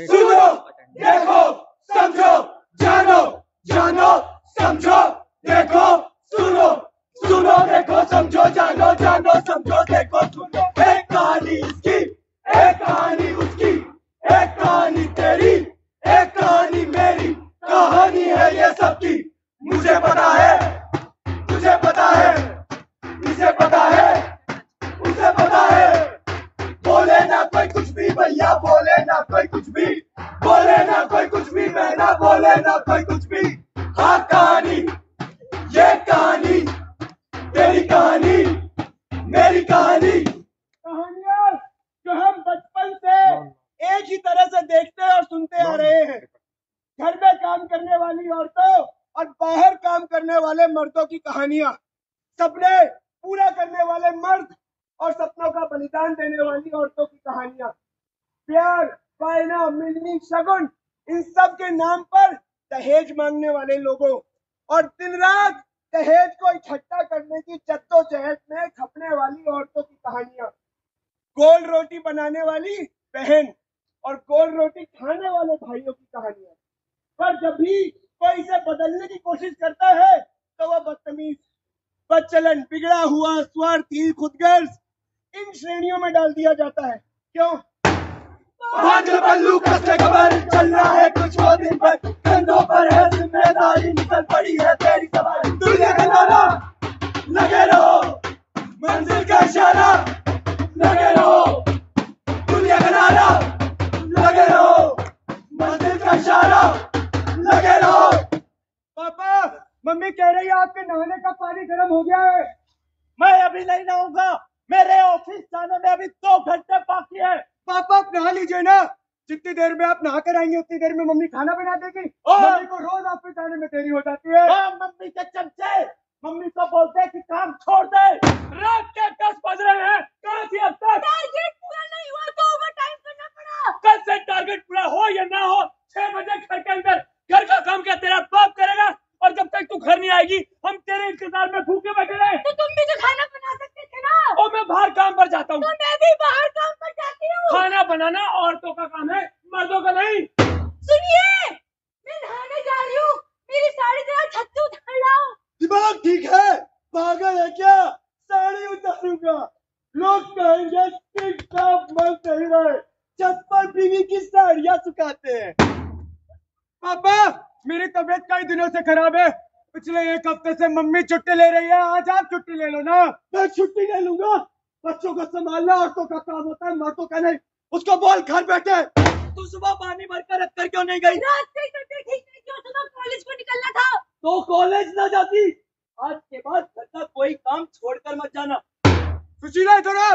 सुनो, देखो, समझो, जानो, जानो, समझो, देखो, सुनो, सुनो, देखो, समझो, जानो, जानो, समझो, देखो, सुनो। एक कहानी इसकी, एक कहानी उसकी, एक कहानी तेरी, एक कहानी मेरी, कहानी है ये सबकी। मुझे पता है, तुझे पता है, इसे पता है, उसे पता है। बोले ना कोई कुछ भी भैया, बोले ना कोई कुछ भी, बोले ना कोई कुछ भी, मैं ना बोले ना कोई कुछ भी। हाँ कहानी, ये कहानी, तेरी कहानी, मेरी कहानी। कहानियाँ जो हम बचपन से एक ही तरह से देखते और सुनते आ रहे हैं। घर में काम करने वाली औरतों और बाहर काम करने वाले मर्दों की कहानियाँ, सपने पूरा करने वाले मर्द और सपनों का बलिदान देने वाली औरतों की कहानियां, प्यार, वायना, मिलनी, शगुन, इन सब के नाम पर दहेज मांगने वाले लोगों और दिन रात दहेज को इकट्ठा करने की जद्दोजहद में खपने वाली औरतों की कहानियां, गोल रोटी बनाने वाली बहन और गोल रोटी खाने वाले भाइयों की कहानियां। पर जब भी कोई इसे बदलने की कोशिश करता है तो वह बदतमीज, बदचलन, बिगड़ा हुआ, स्वार्थी, खुदगर्ज, इन श्रेणियों में डाल दिया जाता है। क्यों? बल्लू कसके खबर चल रहा है कुछ वो दिन भर, कंधों पर है जिम्मेदारी, निकल पड़ी है तेरी सवारी। दुनिया का नारा लगे रहो, मंजिल का इशारा लगे रहो, दुनिया का नारा लगे रहो, मंजिल का इशारा लगे रहो। पापा, मम्मी कह रही है आपके नहाने का पानी गर्म हो गया है। मैं अभी नहीं नहाऊंगा, मेरे ऑफिस जाने में अभी 2 घंटे बाकी है। पापा आप नहा लीजिए ना, जितनी देर में आप नहा कर आएंगे उतनी देर में मम्मी खाना बना देगी। मम्मी को रोज ऑफिस जाने में देरी हो जाती है। मम्मी के चमचे, मम्मी को बोलते हैं कि काम छोड़ दे। रात के 10 बज रहे हैं, कहाँ थी अब तक? टारगेट पूरा नहीं हुआ तो ओवर टाइम करना पड़ा। कल से टारगेट पूरा हो या ना हो, 6 बजे घर के अंदर घर का काम क्या तेरा बाप करेगा? और जब तक तू घर नहीं आएगी हम तेरे इंतजार में भूखे बैठे रहे। तो तुम भी तो खाना बना सकते थे ना। और मैं बाहर काम पर जाता हूँ। तो मैं भी बाहर काम पर जाती हूँ। खाना बनाना औरतों का काम है, मर्दों का नहीं। सुनिए, मैं नहाने जा रही हूँ, मेरी साड़ी जरा छत से उतार लाओ। दिमाग ठीक है? पागल है क्या? साड़ी उतारूंगा, लोग कहेंगे टिप-टॉप मस्त नहीं रहे, छत पर बीवी की साड़ियाँ सुखाते हैं। पापा मेरी तबीयत कई दिनों से खराब है, पिछले 1 हफ्ते से मम्मी छुट्टी ले रही है, आज आप छुट्टी ले लो ना। मैं छुट्टी ले लूंगा, बच्चों को संभालना औरतों का काम होता है, मर्दों का नहीं। उसको बोल घर बैठे। तू सुबह पानी भरकर रख कर क्यों नहीं गई? रात से तबीयत ठीक नहीं, क्यों सुबह कॉलेज को निकलना था। तो कॉलेज ना जाती, आज के बाद घर का कोई काम छोड़कर मत जाना। सुशीला इधर आ,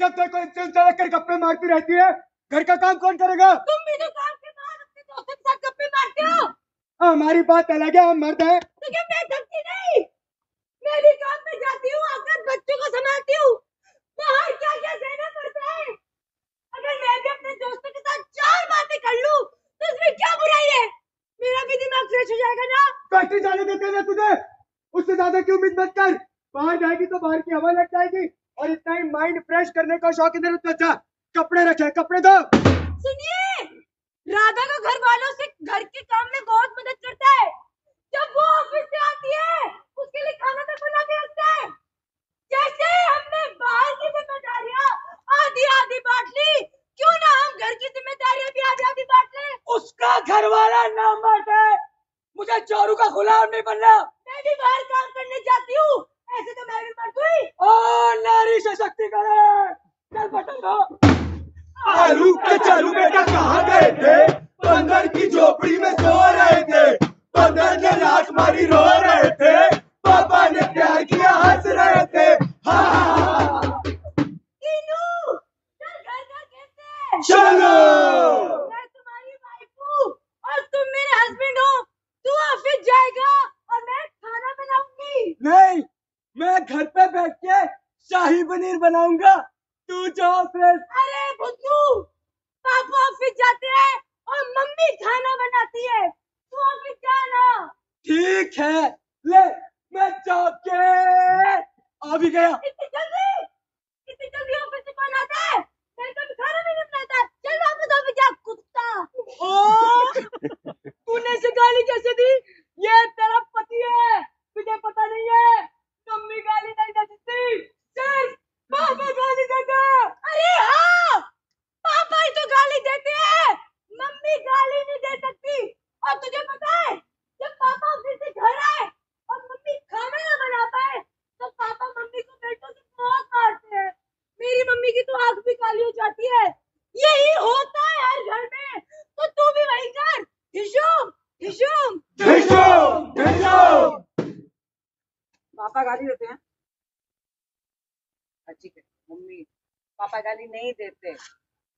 जब तक कोई चल कर गप्पे मारती रहती है, घर का काम कौन करेगा? तुम भी तो काम के बाद अपने दोस्तों के साथ गप्पे मारते हो। हमारी बात अलग है, हम मर्द हैं। तो मैं थकती नहीं, मैं भी काम पे जाती हूँ, आकर बच्चों को संभालती हूँ, मैं देते ना तुझे, उससे ज्यादा की उम्मीद मत कर। बाहर जाएगी तो बाहर की हवा लग जाएगी, और इतना ही माइंड फ्रेश करने का शौक इधर तो अच्छा कपड़े रखे, कपड़े दो। सुनिए, राधा का घर वालों से घर के काम में बहुत मदद करता है। जब वो ऑफिस से आती है उसके लिए खाना तक बना के रखता है। जैसे हमने बाहर की जिम्मेदारियां आधी आधी बांट ली, क्यों ना हम घर की जिम्मेदारियां भी आधी आधी बांट लें। उसका घर वाला नाम बांटे, मुझे चोरू का गुलाम नहीं बनना। मैं भी बाहर काम करने जाती हूँ, ऐसे तो मैं भी मर्द हुई। ओ नारी सशक्तिकरण, चल बटन दो। आलू के चालू बेटा कहाँ गए थे, बंदर की झोपड़ी में सो रहे थे, बंदर ने लात मारी रो रहे थे, पापा ने प्यार किया हंस रहे थे। टीनू, चल घर घर कहते। चलो। मैं तुम्हारी वाइफ हूँ और तुम मेरे हस्बैंड हो। तू ऑफिस जाएगा और मैं खाना बनाऊंगी। नहीं, मैं घर पे बैठ के शाही पनीर बनाऊंगा, तू जा ऑफिस। अरे बुद्धू, पापा ऑफिस जाते हैं और मम्मी खाना बनाती है, तू ऑफिस जाना। ठीक है, ले मैं जाके आ भी गया। इतनी जल्दी ऑफिस से कौन आता है? मेरे को भी खाना नहीं बनाता। चल वापस ऑफिस जा कुत्ता। तूने से गाली कैसे दी? ये तेरा पति है, तुझे पता नहीं है। मम्मी गाली नहीं देती, सिर्फ पापा गाली देते। अरे हाँ, पापा ही तो गाली देते हैं, मम्मी गाली नहीं दे सकती। और तुझे पता है, जब पापा ऑफिस से घर आए और मम्मी खाना ना बना पाए तो पापा मम्मी को बेटों से बहुत मारते हैं। मेरी मम्मी की तो आंख भी काली हो जाती है। यही होता है हर घर में, तो तू भी वही कर। हिशुम, हिशुम, हिशुम, हिशुम। पापा गाली देते हैं? ठीक है मम्मी, पापा गाली नहीं देते,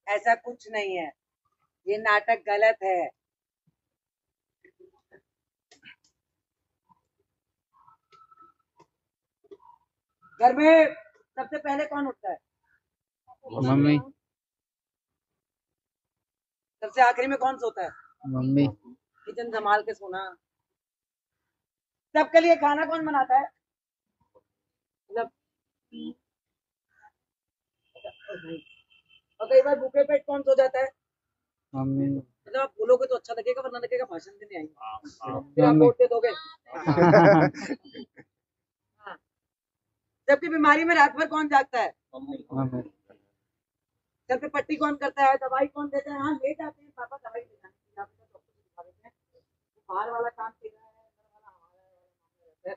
ऐसा कुछ नहीं है, ये नाटक गलत है। घर में सबसे पहले कौन उठता है? मम्मी। सबसे आखिरी में कौन सोता है? मम्मी। किचन संभाल के सोना। सबके लिए खाना कौन बनाता है? मतलब और कई बार भूखे पेट कौन सो जाता है? मम्मी। मतलब आप बोलोगे तो अच्छा लगेगा, वरना लगेगा भाषण देने आएंगे, फिर आप वोट दे दोगे। जबकि बीमारी में रात भर कौन जागता है? मम्मी। सर पे पट्टी कौन करता है? दवाई कौन देता है? हाँ ले जाते हैं पापा दवाई ले जाते हैं, बाहर वाला काम कर रहा है, हमारा।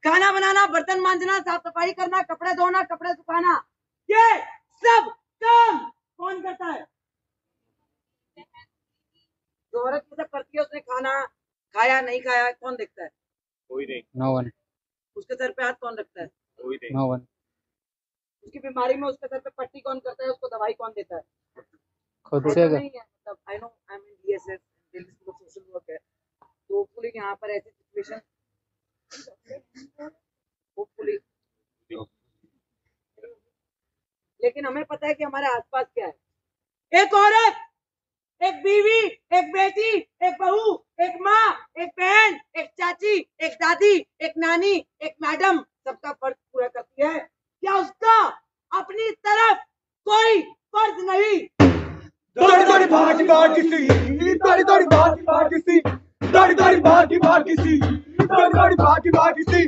खाना बनाना, बर्तन मांजना, साफ सफाई करना, कपड़े धोना, कपड़े सुखाना, ये सब काम कौन करता है? जो औरत ये सब करती है, उसने खाना खाया नहीं खाया कौन देखता है? कोई नहीं। No one. उसके सर पे हाथ कौन रखता है? कोई नहीं। No one. उसकी बीमारी में उसके सर पे पट्टी कौन करता है? उसको दवाई कौन देता है? खुद से नहीं है, मतलब I know I am in DSS, Delhi school of social work है, तो होपफुली यहाँ पर ऐसी सिचुएशन होपफुली, लेकिन हमें पता है कि हमारे आसपास क्या है। एक औरत, एक बीवी, एक बेटी, एक बहू, एक माँ, एक बहन, एक चाची, एक दादी, एक नानी, एक मैडम, सबका फर्ज पूरा करती है। क्या उसका अपनी तरफ कोई फर्ज नहीं? दौड़ी दौड़ी भागी भागी सी, दौड़ी दौड़ी भागी भागी सी, दौड़ी दौड़ी भागी भागी सी, दौड़ी दौड़ी भागी भागी सी।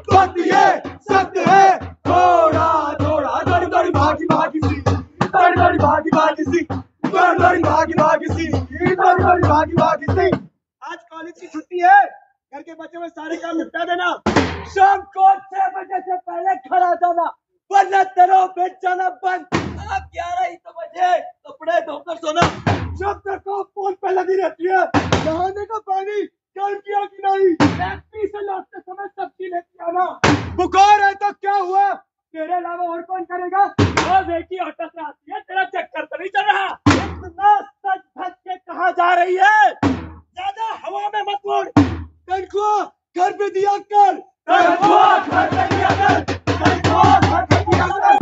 सत्य है थोड़ा थोड़ा, दौड़ी दौड़ी भागी भागी सी, दौड़ी दौड़ी भागी भागी सी, दौड़ी दौड़ी भागी भागी सी, दौड़ी दौड़ी भागी भागी सी। आज कॉलेज की छुट्टी है, घर के बच्चों में सारे काम निपटा देना। शाम को 6 बजे से पहले घर आ जाना, वरना तेरा बेच जाना बंद। 11 बजे कपड़े धोकर सोना, जब तक को फोन पे लगी रहती है। नहाने का पानी गर्म किया कि नहीं, फैक्ट्री से लौटते समय सब्जी लेके आना। बुखार है तो क्या हुआ, तेरे अलावा और कौन करेगा? बस एक ही ऑटो से आती है, तेरा चक्कर तो नहीं चल रहा। इतना सच धज के कहाँ जा रही है? ज्यादा हवा में मत उड़, तनख्वाह घर पे दिया कर, तनख्वाह घर पे दिया कर, तनख्वाह घर पे दिया कर।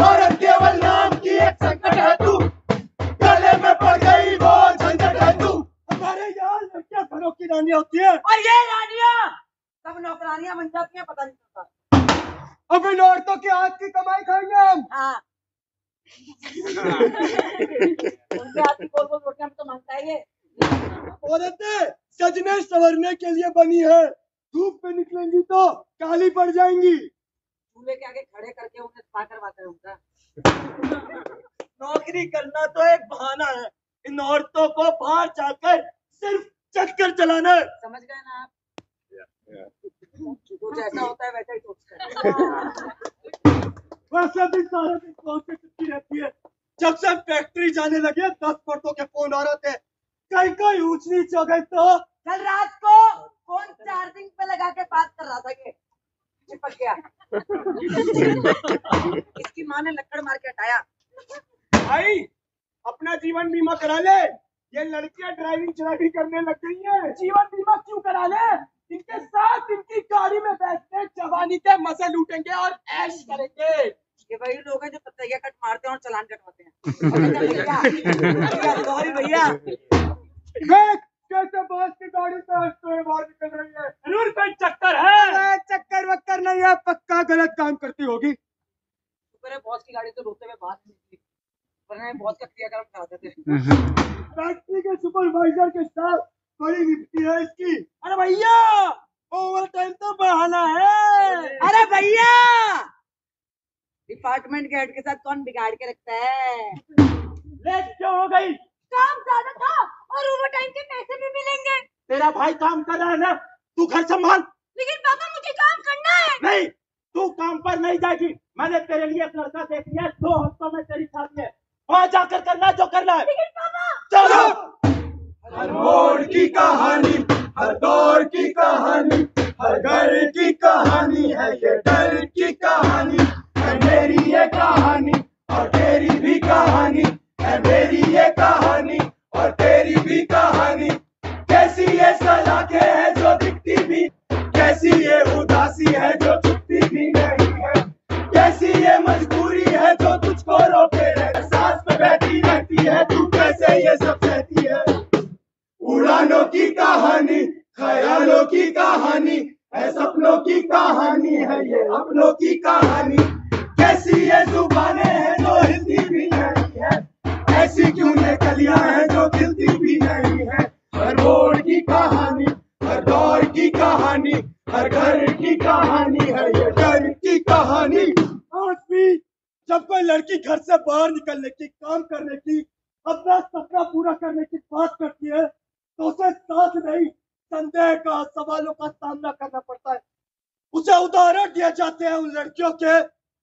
औरत केवल नाम की एक संकट है तू, गले में पड़ गई वो झंझट है तू। हमारे यहाँ लड़कियां घरों की रानी होती है, और ये रानियां हाथ की कमाई खाएंगे हम। हाँ उनके हाथ की गोल गोल रोटियां तो मांगता है ये। औरतें सजने संवरने के लिए बनी है, धूप में निकलेंगी तो काली पड़ जाएंगी। चूल्हे के आगे खड़े करके उन्हें स्पा करवाता है उनका। नौकरी करना तो एक बहाना है, इन औरतों को बाहर जाकर सिर्फ चक्कर चलाना है। समझ गए ना आप? जो जैसा होता है वैसा ही सोचता है। वैसे भी सारा दिन फोन पे चिपकी रहती है। जब से फैक्ट्री जाने लगे 10 मर्दों के फोन आ रहे थे, कहीं ऊंच नीच हो गई तो। कल रात को फोन चार्जिंग पे लगा के बात कर रहा था कि चिपक गया। इसकी माँ ने लक्कड़ मार के हटाया। भाई अपना जीवन बीमा करा ले, ये लड़कियां ड्राइविंग चलावी करने लग गई हैं। जीवन बीमा क्यों करा ले? इनके साथ इनकी गाड़ी में बैठ के जवानी के मजे लूटेंगे और ऐश करेंगे। ये वही लोग हैं जो ततैया कट मारते हैं और चालान कटवाते हैं। भैया सॉरी भैया। देख कैसे बॉस की गाड़ी से हंसते हुए बाहर निकल रही है। जरूर कोई चक्कर है। चक्कर वक्कर नहीं है, पक्का गलत काम करती होगी। शुक्र है बॉस की गाड़ी तो रोते हुए बाहर नहीं निकली, वरना बॉस का क्रियाक्रम कराते थे। फैक्ट्री के सुपरवाइजर के साथ बड़ी निपटी है इसकी। अरे भैया ओवर टाइम तो बहाना है। अरे भैया डिपार्टमेंट के हेड के साथ कौन बिगाड़ के रखता है? लेट क्यों हो गई? काम ज्यादा था और ओवर टाइम के पैसे भी मिलेंगे। तेरा भाई काम कर रहा है ना, तू घर संभाल। लेकिन पापा मुझे काम करना है। नहीं, तू काम पर नहीं जाएगी। मैंने तेरे लिए एक लड़का देख लिया, 2 हफ्तों में तेरी शादी है। वहाँ जाकर करना जो करना है। लेकिन पापा चलो। हर मोड़ की कहानी, हर दौर की कहानी, हर घर की कहानी है ये डर की कहानी। है मेरी ये कहानी और तेरी भी कहानी, है मेरी ये कहानी और तेरी भी कहानी। कैसी ये सलाखें है जो दिखती भी, कैसी ये उदासी है जो छुपती भी नहीं है, कैसी ये मजबूरी है जो तुझको रोके रहे, सांस में बहती रहती है तू कैसे ये सब सहती है। उड़ानों की कहानी, ख्यालों की कहानी है, सपनों की कहानी है ये अपनों की कहानी। कैसी ये जुबानें हैं जो हिलती भी नहीं है, ऐसी क्यों ये कलियां हैं जो खिलती भी नहीं है। हर मोड़ की कहानी, हर दौर की कहानी, हर घर की कहानी है ये डर की कहानी। आज भी जब कोई लड़की घर से बाहर निकलने की, काम करने की, अपना सपना पूरा करने की बात करती है तो उसे साथ नहीं संदेह का, सवालों का सामना करना पड़ता है। उसे उदाहरण दिए जाते हैं उन लड़कियों के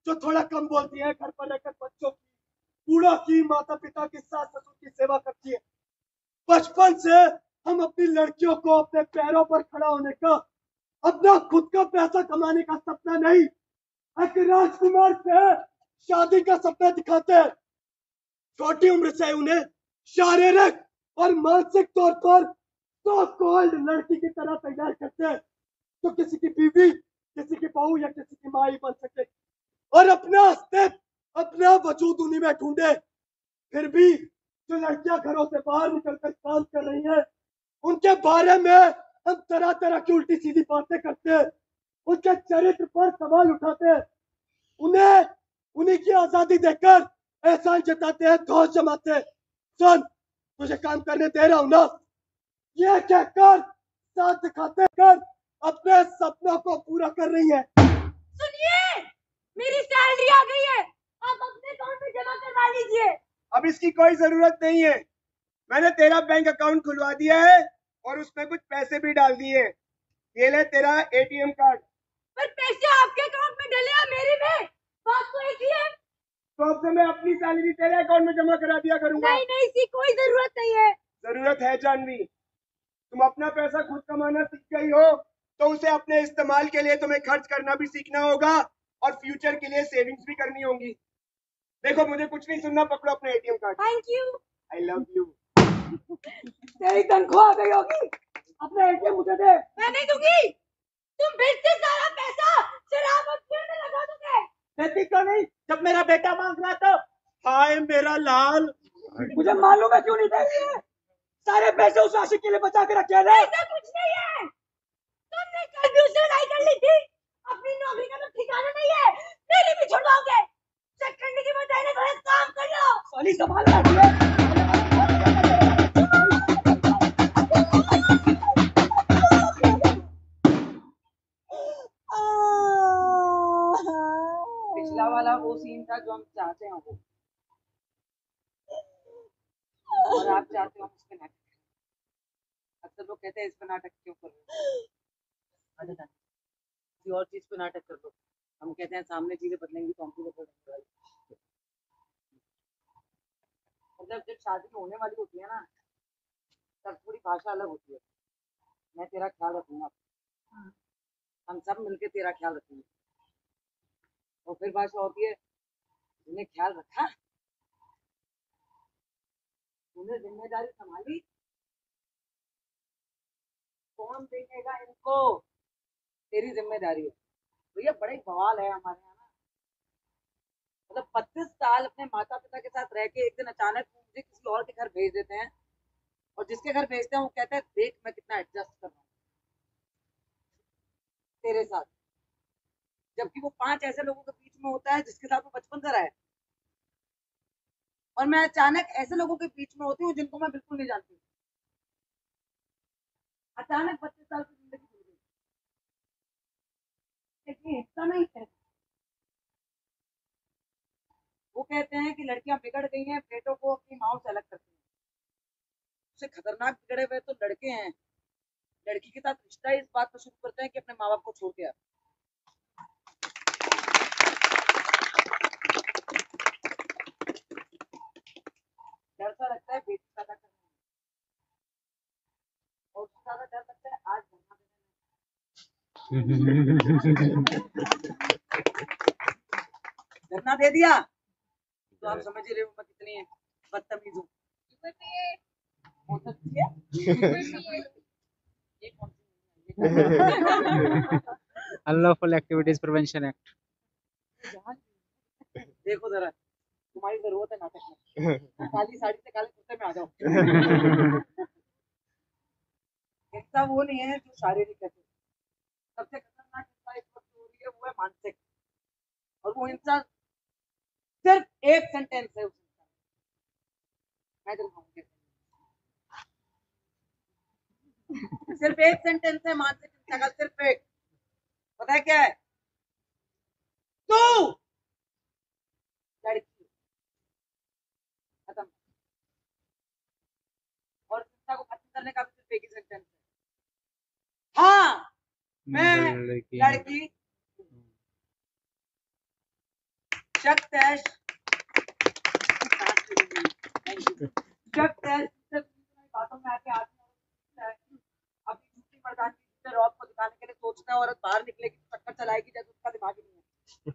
जो थोड़ा कम बोलती हैं, घर पर रहकर बच्चों की, बूढ़ों की, माता पिता की, सास ससुर की सेवा करती है। बचपन से हम अपनी लड़कियों को अपने पैरों पर खड़ा होने का, अपना खुद का पैसा कमाने का सपना नहीं, एक राजकुमार से शादी का सपना दिखाते हैं। छोटी उम्र से उन्हें शारीरिक और मानसिक तौर पर सो कॉल्ड लड़की की तरह तैयार करते हैं तो किसी की बीवी, किसी की बहू या किसी की माँ ही बन सके और अपना अस्तित्व, अपना वजूद उन्हीं में ढूंढे। फिर भी जो लड़कियां घरों से बाहर निकलकर काम कर रही हैं, उनके बारे में हम तरह तरह की उल्टी सीधी बातें करते हैं, उनके चरित्र पर सवाल उठाते हैं, उन्हें उन्हीं की आजादी देकर एहसान जताते हैं, धौस जमाते हैं। सुन, तुझे काम करने दे रहा हूं ना, ये कहकर साथ दिखाते कर अपने सपनों को पूरा कर रही है। सुनिए, मेरी सैलरी आ गई है, आप अपने अकाउंट में जमा करवा लीजिए। अब इसकी कोई जरूरत नहीं है, मैंने तेरा बैंक अकाउंट खुलवा दिया है और उसमें कुछ पैसे भी डाल दिए। ये ले तेरा एटीएम कार्ड। पर पैसे आपके अकाउंट में डले हैं, मेरे में बात तो एक ही है। तो अब से मैं अपनी सैलरी तेरे अकाउंट में जमा करा दिया करूंगा। नहीं नहीं, इसकी कोई जरूरत नहीं है। जरूरत है जानवी, तुम अपना पैसा खुद कमाना सीख गई हो तो उसे अपने इस्तेमाल के लिए तुम्हें खर्च करना भी सीखना होगा और फ्यूचर के लिए सेविंग्स भी करनी होंगी। देखो मुझे कुछ नहीं सुनना, पकड़ो अपना ATM card. Thank you. I love you. तेरी तनख्वाह आ गई होगी, अपना एटीएम मुझे दे। मैं नहीं दूंगी, तुम फिर से सारा पैसा शराब और पीने में लगा दोगे। देती क्यों नहीं, जब मेरा बेटा मांग रहा तो। हाय मेरा लाल, मुझे मालूम है क्यों नहीं दे रही है, सारे पैसे उस आशिक के लिए बचा के रखे हैं। ऐसा कुछ नहीं है, तुमने कल भी उससे लड़ाई कर ली थी, अपनी नौकरी का तो ठिकाना नहीं है, मेरी भी छुड़वाओगे? सेकंड की बजाय ना थोड़ा काम कर लो। साली संभाल रही है। पिछला वाला वो सीन था जो हम चाहते हैं वो, और आप चाहते हो हम उस पे नाटक करें। अक्सर लोग कहते हैं इस पे नाटक क्यों कर रहे हो, अच्छा था, किसी और चीज पे नाटक कर दो। हम कहते हैं सामने चीजें बदलेंगी तो हम भी बदलेंगे। मतलब जब शादी होने वाली होती है ना, तब थोड़ी भाषा अलग होती है। मैं तेरा ख्याल रखूंगा, हम सब मिलके तेरा ख्याल रखेंगे। और फिर भाषा होती है, तूने ख्याल रखा, तूने जिम्मेदारी संभाली, कौन देखेगा इनको, तेरी जिम्मेदारी है। भैया बड़े बवाल है हमारे यहाँ ना। मतलब 25 साल अपने माता पिता के साथ रह के एक दिन अचानक मुझे किसी और के घर भेज देते हैं, और जिसके घर भेजते हैं वो कहता है देख मैं कितना एडजस्ट कर रहा हूँ तेरे साथ, जबकि वो 5 ऐसे लोगों के बीच में होता है जिसके साथ वो बचपन से रहा है, और मैं अचानक ऐसे लोगों के बीच में होती हूँ जिनको मैं बिल्कुल नहीं जानती। अचानक 25 साल की जिंदगी भूल गई, लेकिन हिस्सा नहीं है। वो कहते हैं कि लड़कियां बिगड़ गई हैं, बेटों को अपनी माओ से अलग करती हैं। उससे खतरनाक बिगड़े हुए तो लड़के हैं, लड़की के साथ रिश्ता इस बात पर शुरू करते हैं कि अपने माँ बाप को छोड़ के आ। डर सा लगता है बेटी पैदा करने में, और उससे ज्यादा डर लगता है आज धरना दे दिया तो आप समझ ही रहे हो मैं कितनी बदतमीज हूँ। हो सकती है ये कौन सी अनलॉफुल एक्टिविटीज प्रिवेंशन एक्ट। देखो जरा, तुम्हारी जरूरत है नाटक में, काली साड़ी से काले कुर्ते में आ जाओ। हिंसा वो नहीं है जो शारीरिक है, सबसे खतरनाक हिंसा इस वक्त हो रही है वो है मानसिक, और वो हिंसा सिर्फ एक सेंटेंस है उस हिंसा में। मैं दिखाऊंगी, सिर्फ एक सेंटेंस है मानसिक हिंसा का, सिर्फ एक। पता है क्या है? तू लड़की, खत्म। और हिंसा को खत्म करने का भी सिर्फ एक ही सेंटेंस है, हाँ मैं लड़की शक तैश बातों में आके अपनी दूसरी मर्दानगी से रौब को दिखाने के लिए सोचता है औरत बाहर निकलेगी तो चक्कर चलाएगी, जैसे उसका दिमाग ही नहीं है।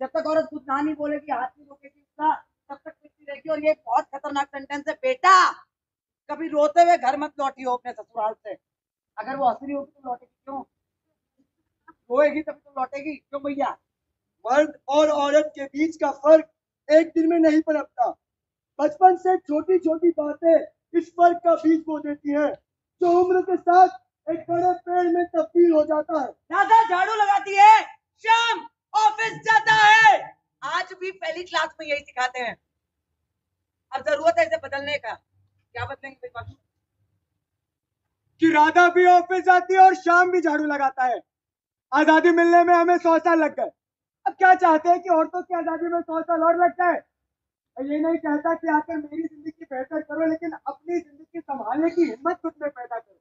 जब तक औरत कुछ ना नहीं बोलेगी, हाथ नहीं रोकेगी उसका, तब तक पिटती रहेगी। और ये बहुत खतरनाक सेंटेंस है, बेटा कभी रोते हुए घर मत लौटियो अपने ससुराल से। अगर वो हंस रही होगी तो लौटेगी क्यों? रोएगी तभी तो लौटेगी, क्यों भैया? मर्द और औरत के बीच का फर्क एक दिन में नहीं पनपता, बचपन से छोटी छोटी बातें इस फर्क का बीज बो देती हैं, जो उम्र के साथ एक बड़े पेड़ में तब्दील हो जाता है। दादा झाड़ू लगाती है, शाम ऑफिस जाता है, आज भी पहली क्लास में यही सिखाते हैं। अब जरूरत है इसे बदलने का, क्या बदलेंगे भाई बाकी? कि राधा भी ऑफिस जाती है और शाम भी झाड़ू लगाता है। आजादी मिलने में हमें 100 साल लग गए, अब क्या चाहते हैं कि औरतों की आजादी में 100 साल और लग जाए? ये नहीं कहता कि आकर मेरी जिंदगी बेहतर करो, लेकिन अपनी जिंदगी संभालने की हिम्मत खुद में पैदा करो।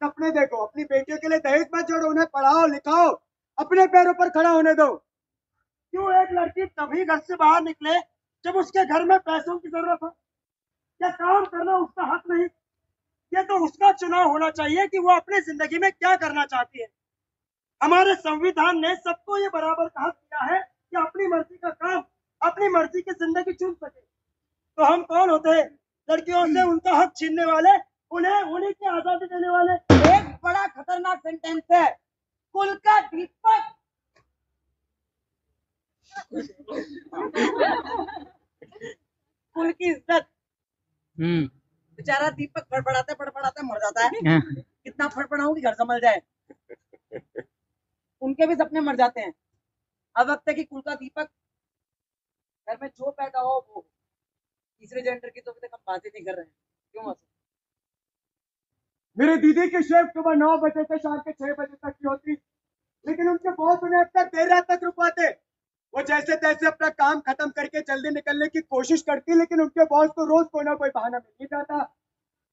सपने देखो, अपनी बेटियों के लिए दहेज मत जोड़ो, उन्हें पढ़ाओ लिखाओ, अपने पैरों पर खड़ा होने दो। क्यों एक लड़की तभी घर से बाहर निकले जब उसके घर में पैसों की जरूरत हो? क्या काम करना उसका हक नहीं? ये तो उसका चुनाव होना चाहिए कि वो अपनी जिंदगी में क्या करना चाहती है। हमारे संविधान ने सबको ये बराबर का हक दिया है कि अपनी मर्जी का काम, अपनी मर्जी की जिंदगी चुन सके। तो हम कौन होते हैं लड़कियों से उनका हक छीनने वाले, उन्हें उन्हीं की आजादी देने वाले? एक बड़ा खतरनाक सेंटेंस है, कुल का दीपक कुल की इज्जत। बेचारा दीपक फड़फड़ाते मर जाता है। कितना फड़फड़ाऊं कि घर संभल जाए। उनके भी सपने मर जाते हैं, अब वक्त है कि कुल का दीपक घर में जो पैदा हो वो। तीसरे जेंडर की तो अभी तक हम बातें नहीं कर रहे हैं, क्यों मौसम? मेरी दीदी की शिफ्ट सुबह 9 बजे से शाम के 6 बजे तक की होती, लेकिन उनके बॉस उन्हें अब तक देर रात तक रुकवाते। वो जैसे तैसे अपना काम खत्म करके जल्दी निकलने की कोशिश करती, लेकिन उनके बॉस तो रोज कोई ना कोई बहाना मिल ही जाता।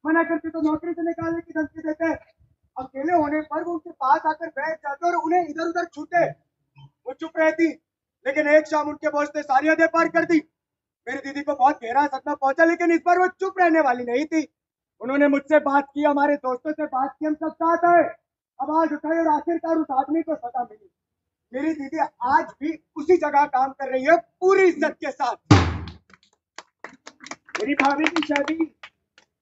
मना करते तो नौकरी से निकालने की धमकी देते। अकेले होने पर वो उनके पास आकर बैठ जाते और उन्हें इधर उधर छूते। वो चुप रहती, लेकिन एक शाम उनके बॉस ने सारी हदें पार कर दी। मेरी दीदी को बहुत गहरा सदमा पहुंचा, लेकिन इस बार वो चुप रहने वाली नहीं थी। उन्होंने मुझसे बात की, हमारे दोस्तों से बात की, हम सब साथ आए, आवाज उठाई और आखिरकार उस आदमी को सजा मिली। मेरी दीदी आज भी उसी जगह काम कर रही है, पूरी इज्जत के साथ। मेरी भाभी की शादी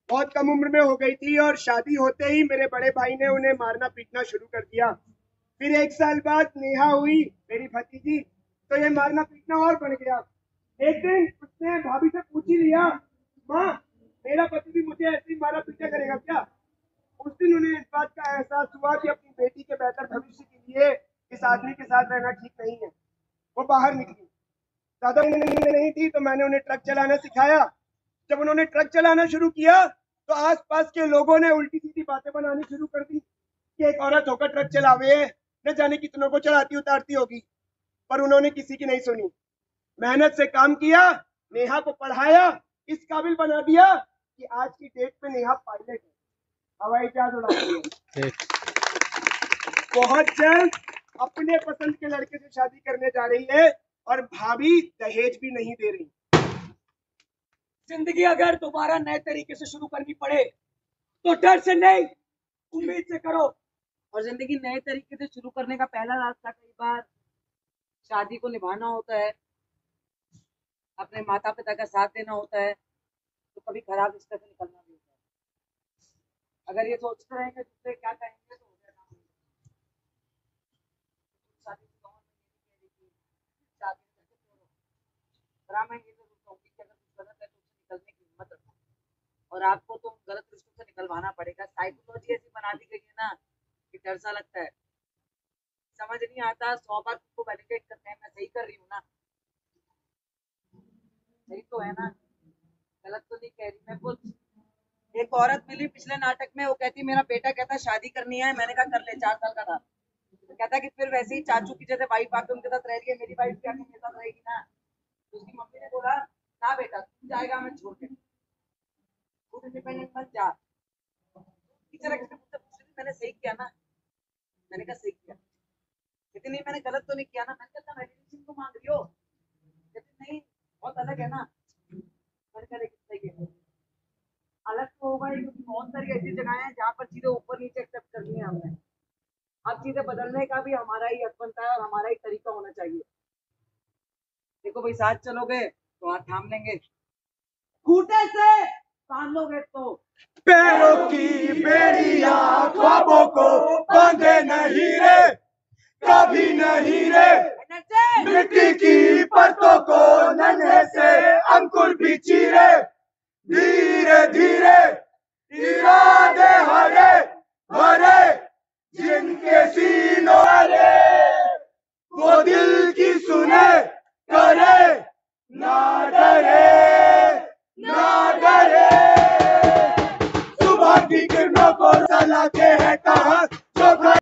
बहुत कम उम्र में हो गई थी और शादी होते ही मेरे बड़े भाई ने उन्हें मारना पीटना शुरू कर दिया। फिर 1 साल बाद नेहा हुई, मेरी भतीजी, तो ये मारना पीटना और बढ़ गया। एक दिन उसने भाभी से पूछ ही लिया, माँ मेरा पति भी मुझे ऐसे ही मारा पीटा करेगा क्या? उस दिन उन्हें इस बात का एहसास हुआ कि अपनी बेटी के बेहतर भविष्य के लिए इस आदमी के साथ रहना ठीक नहीं है। वो बाहर निकली। ज्यादा नहीं थी तो मैंने उन्हें ट्रक चलाना सिखाया। जब उन्होंने ट्रक चलाना शुरू किया तो आसपास के लोगों ने उल्टी सीधी बातें बनानी शुरू कर दी कि एक औरत होकर ट्रक चलावे, न जाने कितनों को चढ़ाती उतारती होगी। पर उन्होंने किसी की नहीं सुनी। मेहनत से काम किया, नेहा को पढ़ाया, इस काबिल बना दिया कि आज की डेट में नेहा पायलट है, हवाई जहाज उड़ाती है। बहुत जल्द अपने पसंद के लड़के से शादी करने जा रही है और भाभी दहेज भी नहीं दे रही। जिंदगी अगर दोबारा नए तरीके से शुरू करनी पड़े तो डर से नहीं, उम्मीद से करो। और जिंदगी नए तरीके से शुरू करने का पहला रास्ता कई बार शादी को निभाना होता है, अपने माता पिता का साथ देना होता है, तो कभी खराब रिश्ते से निकलना भी होता है। अगर ये सोचते रहेंगे दूसरे क्या कहेंगे तो हो गया काम। शादी से कौन शादी करके छोड़ो, मैं ये जरूर कहूंगी कि अगर कुछ गलत है तो उससे निकलने की हिम्मत रखो। और आपको तो गलत रिश्तों से निकलवाना पड़ेगा। साइकोलॉजी ऐसी बना दी गई है ना कि डर सा लगता है, समझ नहीं आता। 100 बार खुद को वैलिडेट करते हैं, मैं सही कर रही हूँ ना, सही तो है ना, गलत तो नहीं कह रही मैं कुछ। एक औरत मिली पिछले नाटक में, वो कहती मेरा बेटा कहता शादी करनी है। मैंने कहा कर ले, 4 साल का था। तो कहता कि फिर वैसे ही चाचू की जैसे वाइफ आके उनके साथ रह रही है, मेरी वाइफ क्या मेरे साथ रहेगी ना। तो उसकी मम्मी ने बोला ना बेटा तू जाएगा मैं छोड़ के, खुद इंडिपेंडेंट बन जा। मैंने सही किया ना, मैंने कहा सही किया, लेकिन नहीं मैंने गलत तो नहीं किया ना। मैंने कहा वैलिडेशन को मांग रही हो, लेकिन नहीं बहुत अलग है ना। मैंने कहा लेकिन सही है, अलग तो होगा ही, क्योंकि बहुत सारी ऐसी जगह है जहाँ पर चीजें ऊपर नीचे एक्सेप्ट करनी है हमने। अब चीजें बदलने का भी हमारा ही हक बनता है और हमारा ही तरीका होना चाहिए। देखो भाई, साथ चलोगे तो हाथ थाम लेंगे, खूंटे से बांध लोगे तो पैरों की बेड़ियां ख्वाबों को बांधे नहीं रे, कभी नहीं रे। मिट्टी की परतों को नन्हे से अंकुर भी चीरे, धीरे धीरे इरादे हरे भरे जिनके सीनों में, वो दिल की सुने करे ना डरे ना डरे। सुबह की किरणों को जलाते हैं कहाँ,